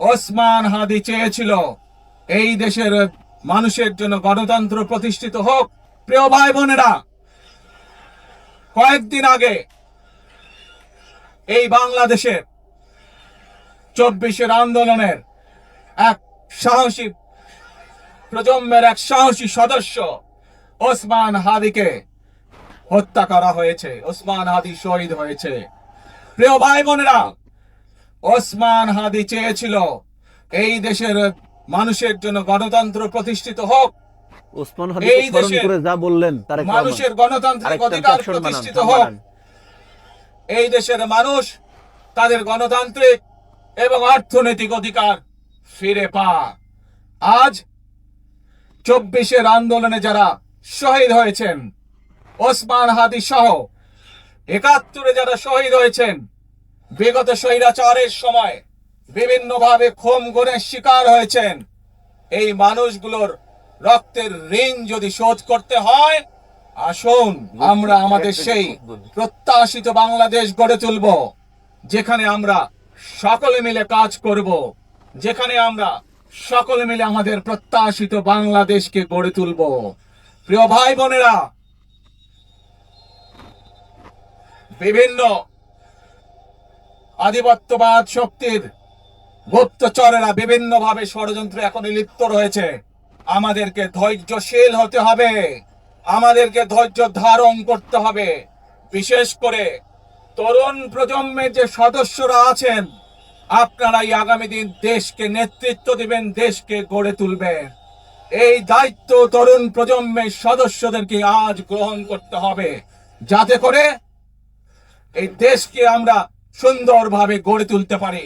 ওসমান হাদি চেয়েছিল এই দেশের মানুষের জন্য গণতন্ত্র প্রতিষ্ঠিত হোক। প্রিয় ভাই বোনেরা, কয়েকদিন আগে এই বাংলাদেশের 24-এর আন্দোলনের এক সাহসী প্রজন্মের এক সাহসী সদস্য ওসমান হাদিকে হত্যা করা হয়েছে। ওসমান হাদি শহীদ হয়েছে। প্রিয় ভাই বোনেরা, ওসমান হাদি চেয়েছিল এই দেশের মানুষের জন্য গণতন্ত্র প্রতিষ্ঠিত হোক। ওসমান হাদিকে স্মরণ করে যা বললেন তারেক রহমান, মানুষের গণতান্ত্রিক অধিকার প্রতিষ্ঠিত হোক। এই দেশের মানুষ তাদের গণতান্ত্রিক এবং অর্থনৈতিক অধিকার ফিরে পাক। আজ 24-এর আন্দোলনে যারা শহীদ হয়েছেন, ওসমান হাদি সহ 71-এ যারা শহীদ হয়েছেন, বিগত স্বৈরাচারের সময় বিভিন্নভাবে খুন গুমের শিকার হয়েছেন, এই মানুষগুলোর রক্তের ঋণ যদি শোধ করতে হয়, আসুন আমরা আমাদের সেই প্রত্যাশিত বাংলাদেশ গড়ে তুলব, যেখানে আমরা সকলে মিলে কাজ করব, যেখানে আমরা সকলে মিলে আমাদের প্রত্যাশিত বাংলাদেশকে গড়ে তুলব। প্রিয় ভাই বোনেরা, বিভিন্ন আধিপত্যবাদ শক্তির গুপ্তচরেরা বিভিন্নভাবে ষড়যন্ত্রে এখন লিপ্ত রয়েছে। আমাদেরকে ধৈর্যশীল হতে হবে, আমাদেরকে ধৈর্য ধারণ করতে হবে। বিশেষ করে তরুণ প্রজন্মের যে সদস্যরা আছেন, আপনারাই আগামী দিন দেশকে নেতৃত্ব দিবেন, দেশকে গড়ে তুলবেন। এই দায়িত্ব তরুণ প্রজন্মের সদস্যদেরকে আজ গ্রহণ করতে হবে, যাতে করে এই দেশকে আমরা সুন্দরভাবে গড়ে তুলতে পারি।